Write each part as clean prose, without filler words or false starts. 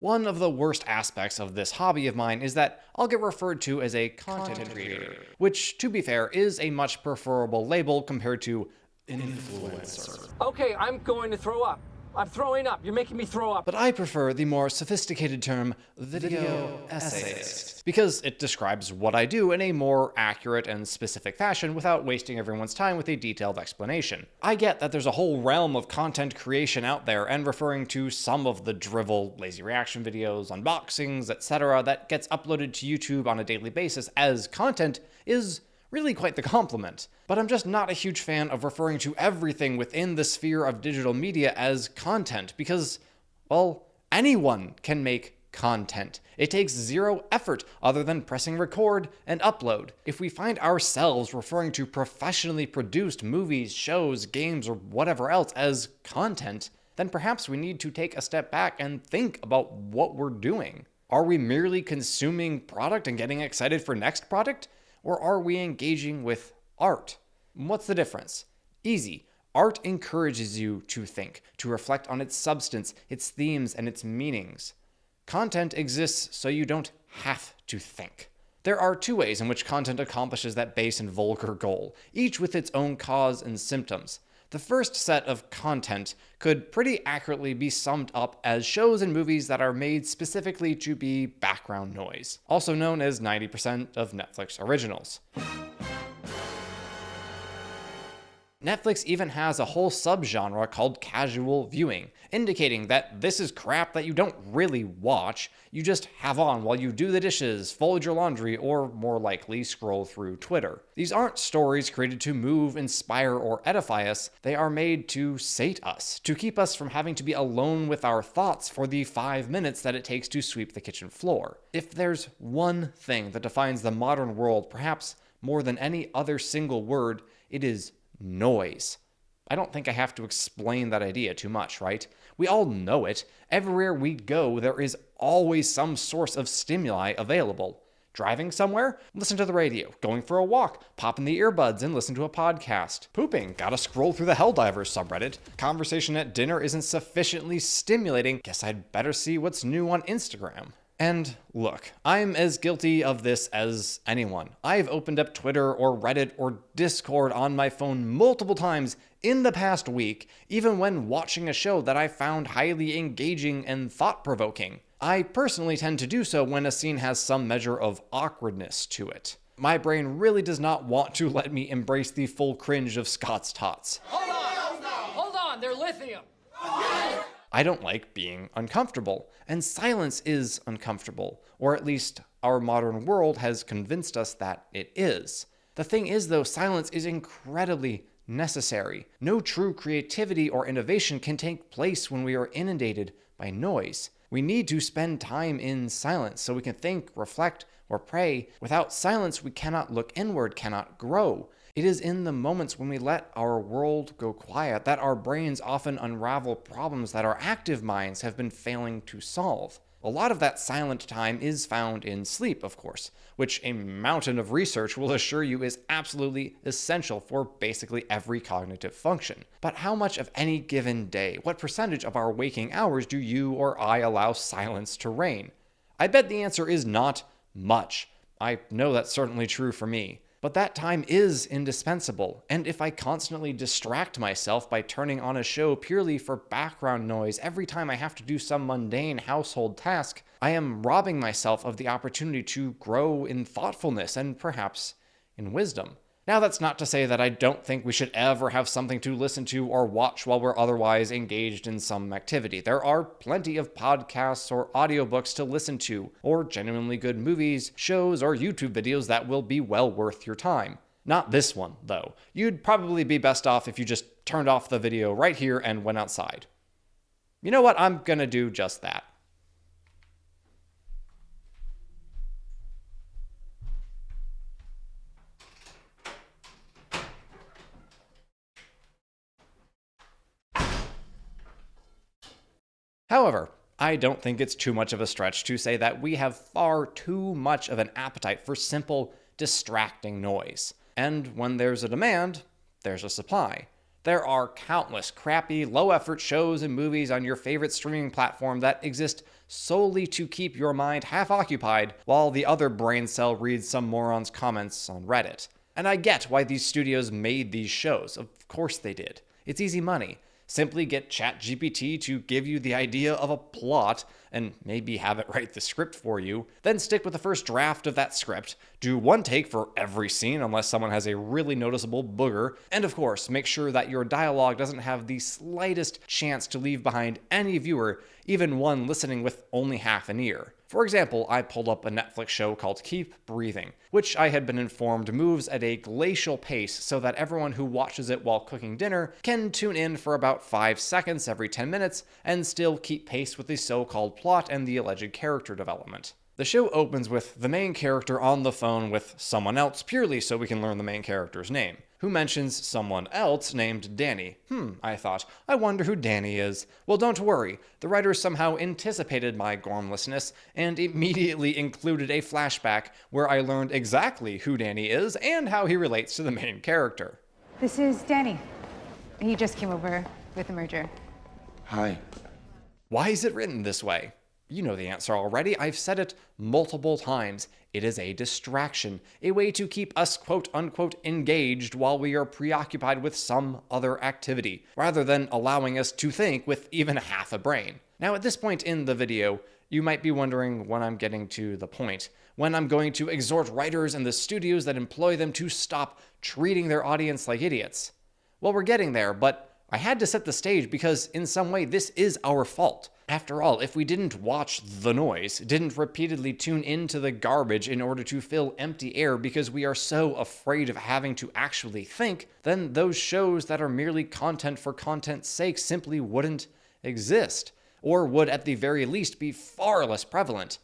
One of the worst aspects of this hobby of mine is that I'll get referred to as a content creator, which, to be fair, is a much preferable label compared to influencer. Okay, I'm going to throw up. I'm throwing up. You're making me throw up. But I prefer the more sophisticated term video essayist, because it describes what I do in a more accurate and specific fashion without wasting everyone's time with a detailed explanation. I get that there's a whole realm of content creation out there, and referring to some of the drivel, lazy reaction videos, unboxings, etc. that gets uploaded to YouTube on a daily basis as content is really quite the compliment. But I'm just not a huge fan of referring to everything within the sphere of digital media as content because, well, anyone can make content. It takes zero effort other than pressing record and upload. If we find ourselves referring to professionally produced movies, shows, games, or whatever else as content, then perhaps we need to take a step back and think about what we're doing. Are we merely consuming product and getting excited for next product? Or are we engaging with art? What's the difference? Easy. Art encourages you to think, to reflect on its substance, its themes, and its meanings. Content exists so you don't have to think. There are two ways in which content accomplishes that base and vulgar goal, each with its own cause and symptoms. The first set of content could pretty accurately be summed up as shows and movies that are made specifically to be background noise, also known as 90% of Netflix originals. Netflix even has a whole subgenre called casual viewing, indicating that this is crap that you don't really watch, you just have on while you do the dishes, fold your laundry, or more likely scroll through Twitter. These aren't stories created to move, inspire, or edify us, they are made to sate us, to keep us from having to be alone with our thoughts for the 5 minutes that it takes to sweep the kitchen floor. If there's one thing that defines the modern world, perhaps more than any other single word, it is noise. I don't think I have to explain that idea too much, right? We all know it. Everywhere we go, there is always some source of stimuli available. Driving somewhere? Listen to the radio. Going for a walk? Pop in the earbuds and listen to a podcast. Pooping? Gotta scroll through the Helldivers subreddit. Conversation at dinner isn't sufficiently stimulating. Guess I'd better see what's new on Instagram. And look, I'm as guilty of this as anyone. I've opened up Twitter or Reddit or Discord on my phone multiple times in the past week, even when watching a show that I found highly engaging and thought-provoking. I personally tend to do so when a scene has some measure of awkwardness to it. My brain really does not want to let me embrace the full cringe of Scott's tots. Hold on, they're lithium. I don't like being uncomfortable, and silence is uncomfortable, or at least our modern world has convinced us that it is. The thing is, though, silence is incredibly necessary. No true creativity or innovation can take place when we are inundated by noise. We need to spend time in silence so we can think, reflect, or pray. Without silence, we cannot look inward, cannot grow. It is in the moments when we let our world go quiet that our brains often unravel problems that our active minds have been failing to solve. A lot of that silent time is found in sleep, of course, which a mountain of research will assure you is absolutely essential for basically every cognitive function. But how much of any given day, what percentage of our waking hours do you or I allow silence to reign? I bet the answer is not much. I know that's certainly true for me. But that time is indispensable, and if I constantly distract myself by turning on a show purely for background noise every time I have to do some mundane household task, I am robbing myself of the opportunity to grow in thoughtfulness and perhaps in wisdom. Now, that's not to say that I don't think we should ever have something to listen to or watch while we're otherwise engaged in some activity. There are plenty of podcasts or audiobooks to listen to, or genuinely good movies, shows, or YouTube videos that will be well worth your time. Not this one, though. You'd probably be best off if you just turned off the video right here and went outside. You know what? I'm gonna do just that. However, I don't think it's too much of a stretch to say that we have far too much of an appetite for simple, distracting noise. And when there's a demand, there's a supply. There are countless crappy, low-effort shows and movies on your favorite streaming platform that exist solely to keep your mind half occupied while the other brain cell reads some moron's comments on Reddit. And I get why these studios made these shows. Of course they did. It's easy money. Simply get ChatGPT to give you the idea of a plot and maybe have it write the script for you, then stick with the first draft of that script, do one take for every scene unless someone has a really noticeable booger, and of course, make sure that your dialogue doesn't have the slightest chance to leave behind any viewer, even one listening with only half an ear. For example, I pulled up a Netflix show called Keep Breathing, which I had been informed moves at a glacial pace so that everyone who watches it while cooking dinner can tune in for about 5 seconds every 10 minutes and still keep pace with the so-called plot and the alleged character development. The show opens with the main character on the phone with someone else purely so we can learn the main character's name, who mentions someone else named Danny. I thought, I wonder who Danny is. Well, don't worry. The writers somehow anticipated my gormlessness and immediately included a flashback where I learned exactly who Danny is and how he relates to the main character. This is Danny. He just came over with the merger. Hi. Why is it written this way? You know the answer already. I've said it multiple times. It is a distraction, a way to keep us quote-unquote engaged while we are preoccupied with some other activity, rather than allowing us to think with even half a brain. Now, at this point in the video, you might be wondering when I'm getting to the point, when I'm going to exhort writers and the studios that employ them to stop treating their audience like idiots. Well, we're getting there, but I had to set the stage because in some way this is our fault. After all, if we didn't watch the noise, didn't repeatedly tune into the garbage in order to fill empty air because we are so afraid of having to actually think, then those shows that are merely content for content's sake simply wouldn't exist, or would at the very least be far less prevalent.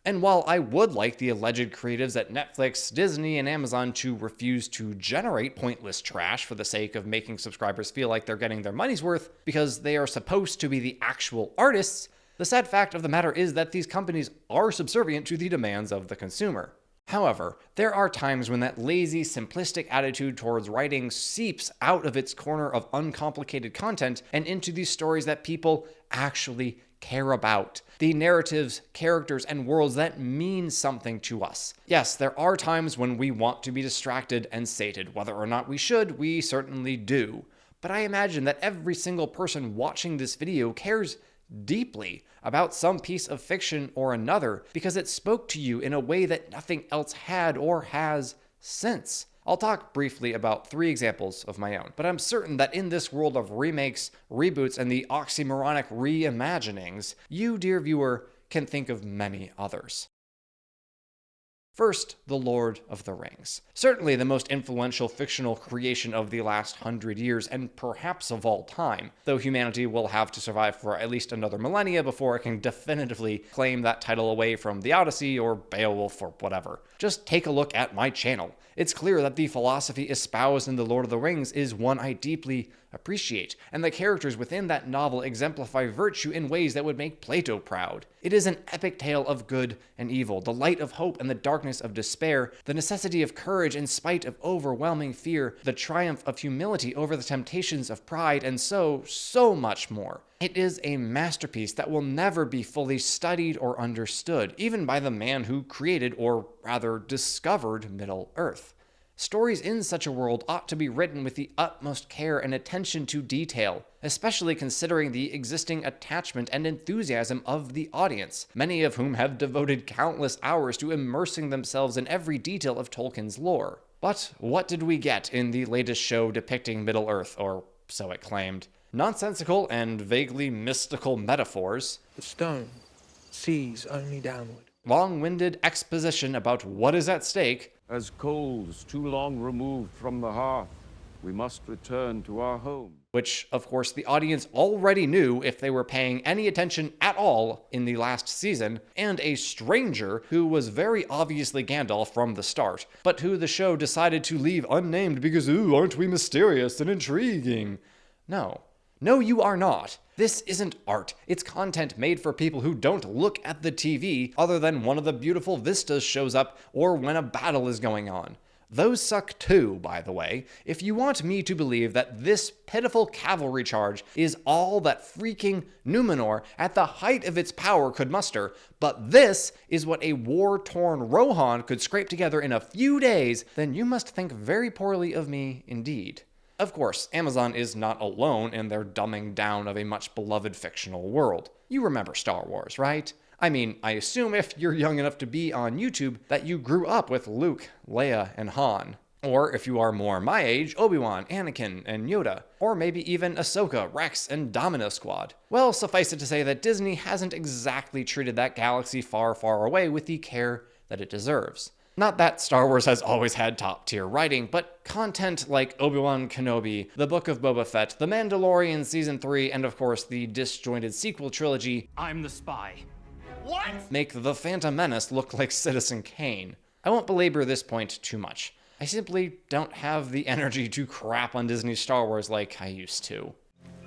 And while I would like the alleged creatives at Netflix, Disney, and Amazon to refuse to generate pointless trash for the sake of making subscribers feel like they're getting their money's worth because they are supposed to be the actual artists, the sad fact of the matter is that these companies are subservient to the demands of the consumer. However, there are times when that lazy, simplistic attitude towards writing seeps out of its corner of uncomplicated content and into these stories that people actually care about. The narratives, characters, and worlds that mean something to us. Yes, there are times when we want to be distracted and sated. Whether or not we should, we certainly do. But I imagine that every single person watching this video cares deeply about some piece of fiction or another because it spoke to you in a way that nothing else had or has since. I'll talk briefly about 3 examples of my own, but I'm certain that in this world of remakes, reboots, and the oxymoronic reimaginings, you, dear viewer, can think of many others. First, The Lord of the Rings. Certainly the most influential fictional creation of the last 100 years, and perhaps of all time, though humanity will have to survive for at least another millennia before it can definitively claim that title away from The Odyssey or Beowulf or whatever. Just take a look at my channel. It's clear that the philosophy espoused in The Lord of the Rings is one I deeply appreciate, and the characters within that novel exemplify virtue in ways that would make Plato proud. It is an epic tale of good and evil, the light of hope and the darkness of despair, the necessity of courage in spite of overwhelming fear, the triumph of humility over the temptations of pride, and so much more. It is a masterpiece that will never be fully studied or understood, even by the man who created, or rather discovered, Middle-earth. Stories in such a world ought to be written with the utmost care and attention to detail, especially considering the existing attachment and enthusiasm of the audience, many of whom have devoted countless hours to immersing themselves in every detail of Tolkien's lore. But what did we get in the latest show depicting Middle-earth, or so it claimed? Nonsensical and vaguely mystical metaphors, The stone sees only downward. long-winded exposition about what is at stake, As coals too long removed from the hearth, we must return to our home. which, of course, the audience already knew if they were paying any attention at all in the last season, and a stranger who was very obviously Gandalf from the start, but who the show decided to leave unnamed because, ooh, aren't we mysterious and intriguing? No, you are not. This isn't art. It's content made for people who don't look at the TV other than one of the beautiful vistas shows up or when a battle is going on. Those suck too, by the way, if you want me to believe that this pitiful cavalry charge is all that freaking Numenor at the height of its power could muster, but this is what a war-torn Rohan could scrape together in a few days, then you must think very poorly of me indeed. Of course, Amazon is not alone in their dumbing down of a much beloved fictional world. You remember Star Wars, right? I mean, I assume if you're young enough to be on YouTube that you grew up with Luke, Leia, and Han. Or if you are more my age, Obi-Wan, Anakin, and Yoda. Or maybe even Ahsoka, Rex, and Domino Squad. Well, suffice it to say that Disney hasn't exactly treated that galaxy far, far away with the care that it deserves. Not that Star Wars has always had top-tier writing, but content like Obi-Wan Kenobi, The Book of Boba Fett, The Mandalorian Season 3, and of course the disjointed sequel trilogy, I'm the spy. make The Phantom Menace look like Citizen Kane. I won't belabor this point too much. I simply don't have the energy to crap on Disney's Star Wars like I used to.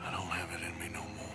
I don't have it in me no more.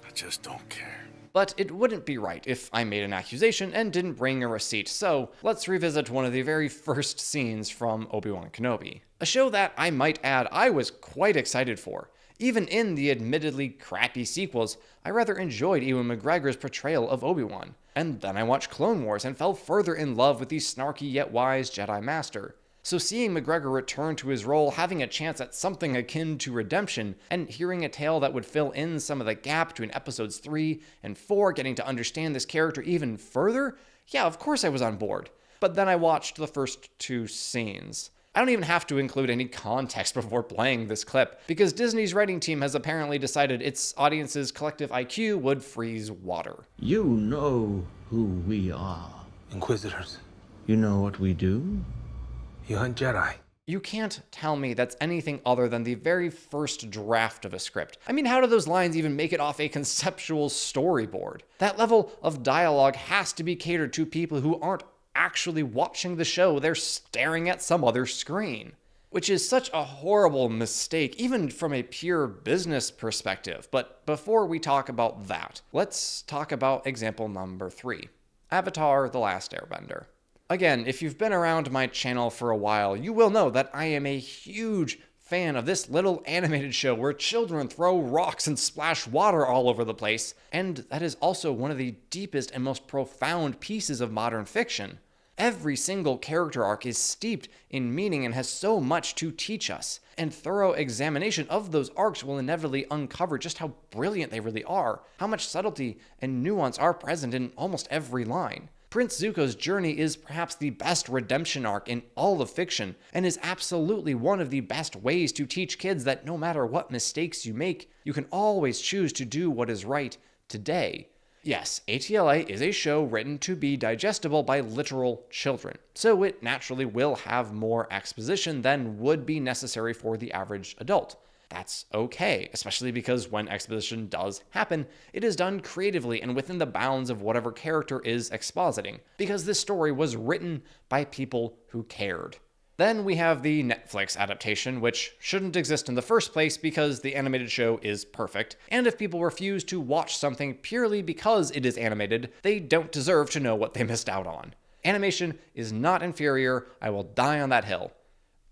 I just don't care. But it wouldn't be right if I made an accusation and didn't bring a receipt, so let's revisit one of the very first scenes from Obi-Wan Kenobi. A show that, I might add, I was quite excited for. Even in the admittedly crappy sequels, I rather enjoyed Ewan McGregor's portrayal of Obi-Wan. And then I watched Clone Wars and fell further in love with the snarky yet wise Jedi Master. So seeing McGregor return to his role, having a chance at something akin to redemption, and hearing a tale that would fill in some of the gap between episodes 3 and 4, getting to understand this character even further, yeah, of course I was on board. But then I watched the first 2 scenes. I don't even have to include any context before playing this clip, because Disney's writing team has apparently decided its audience's collective IQ would freeze water. You know who we are. Inquisitors. You know what we do? You hunt Jedi. You can't tell me that's anything other than the very first draft of a script. I mean, how do those lines even make it off a conceptual storyboard? That level of dialogue has to be catered to people who aren't actually watching the show, they're staring at some other screen. Which is such a horrible mistake, even from a pure business perspective. But before we talk about that, let's talk about example number 3. Avatar: The Last Airbender. Again, if you've been around my channel for a while, you will know that I am a huge fan of this little animated show where children throw rocks and splash water all over the place, and that is also one of the deepest and most profound pieces of modern fiction. Every single character arc is steeped in meaning and has so much to teach us, and thorough examination of those arcs will inevitably uncover just how brilliant they really are, how much subtlety and nuance are present in almost every line. Prince Zuko's journey is perhaps the best redemption arc in all of fiction, and is absolutely one of the best ways to teach kids that no matter what mistakes you make, you can always choose to do what is right today. Yes, ATLA is a show written to be digestible by literal children, so it naturally will have more exposition than would be necessary for the average adult. That's okay, especially because when exposition does happen, it is done creatively and within the bounds of whatever character is expositing, because this story was written by people who cared. Then we have the Netflix adaptation, which shouldn't exist in the first place because the animated show is perfect, and if people refuse to watch something purely because it is animated, they don't deserve to know what they missed out on. Animation is not inferior, I will die on that hill.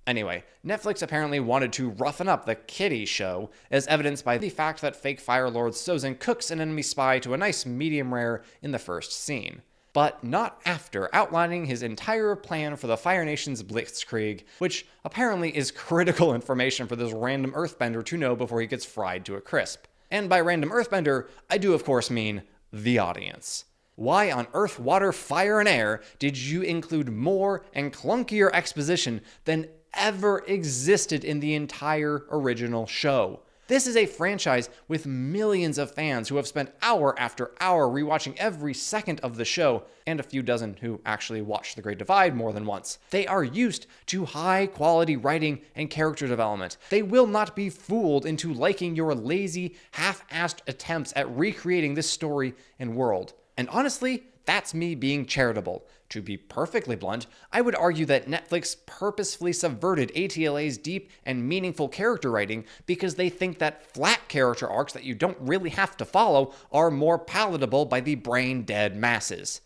Anyway, Netflix apparently wanted to roughen up the kiddie show, as evidenced by the fact that fake Fire Lord Sozin cooks an enemy spy to a nice medium rare in the first scene. But not after outlining his entire plan for the Fire Nation's Blitzkrieg, which apparently is critical information for this random earthbender to know before he gets fried to a crisp. And by random earthbender, I do of course mean the audience. Why on earth, water, fire, and air did you include more and clunkier exposition than ever existed in the entire original show? This is a franchise with millions of fans who have spent hour after hour rewatching every second of the show, and a few dozen who actually watched The Great Divide more than once. They are used to high-quality writing and character development. They will not be fooled into liking your lazy, half-assed attempts at recreating this story and world. And honestly, that's me being charitable. To be perfectly blunt, I would argue that Netflix purposefully subverted ATLA's deep and meaningful character writing because they think that flat character arcs that you don't really have to follow are more palatable by the brain-dead masses.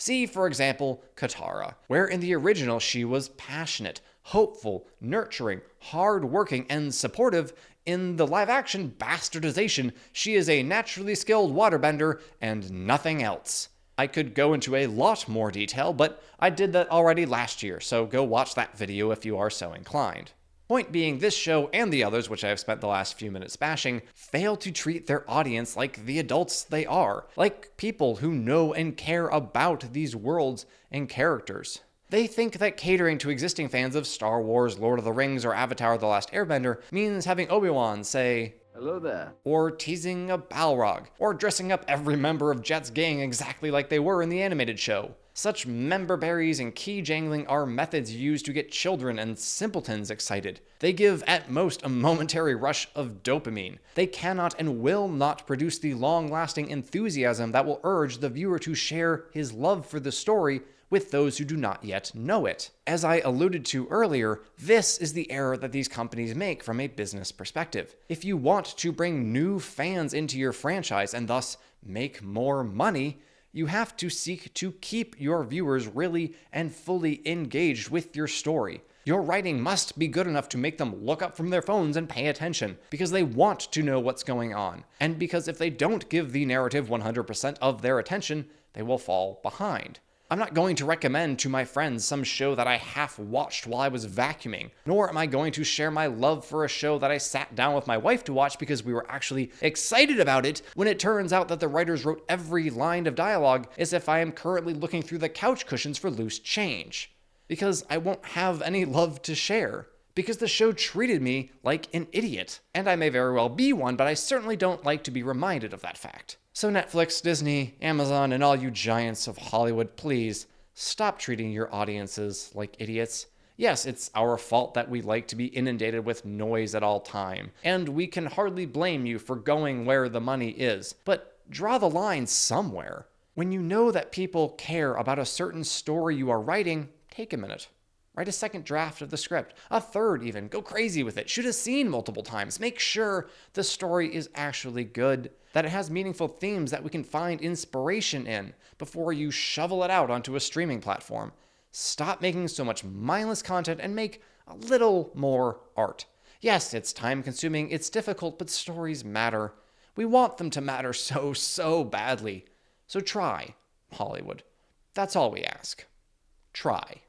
See, for example, Katara, where in the original she was passionate, hopeful, nurturing, hard-working, and supportive. In the live-action bastardization, she is a naturally skilled waterbender and nothing else. I could go into a lot more detail, but I did that already last year, so go watch that video if you are so inclined. Point being, this show and the others, which I have spent the last few minutes bashing, fail to treat their audience like the adults they are, like people who know and care about these worlds and characters. They think that catering to existing fans of Star Wars, Lord of the Rings, or Avatar: The Last Airbender means having Obi-Wan say, Hello there. or teasing a Balrog, or dressing up every member of Jet's gang exactly like they were in the animated show. Such member berries and key jangling are methods used to get children and simpletons excited. They give at most a momentary rush of dopamine. They cannot and will not produce the long-lasting enthusiasm that will urge the viewer to share his love for the story with those who do not yet know it. As I alluded to earlier, this is the error that these companies make from a business perspective. If you want to bring new fans into your franchise and thus make more money, you have to seek to keep your viewers really and fully engaged with your story. Your writing must be good enough to make them look up from their phones and pay attention, because they want to know what's going on, and because if they don't give the narrative 100% of their attention, they will fall behind. I'm not going to recommend to my friends some show that I half-watched while I was vacuuming, nor am I going to share my love for a show that I sat down with my wife to watch because we were actually excited about it, when it turns out that the writers wrote every line of dialogue as if I am currently looking through the couch cushions for loose change. Because I won't have any love to share. Because the show treated me like an idiot. And I may very well be one, but I certainly don't like to be reminded of that fact. So Netflix, Disney, Amazon, and all you giants of Hollywood, please stop treating your audiences like idiots. Yes, it's our fault that we like to be inundated with noise at all time, and we can hardly blame you for going where the money is, but draw the line somewhere. When you know that people care about a certain story you are writing, take a minute. Write a second draft of the script, a third even, go crazy with it, shoot a scene multiple times, make sure the story is actually good, that it has meaningful themes that we can find inspiration in before you shovel it out onto a streaming platform. Stop making so much mindless content and make a little more art. Yes, it's time consuming, it's difficult, but stories matter. We want them to matter so badly. So try, Hollywood. That's all we ask. Try.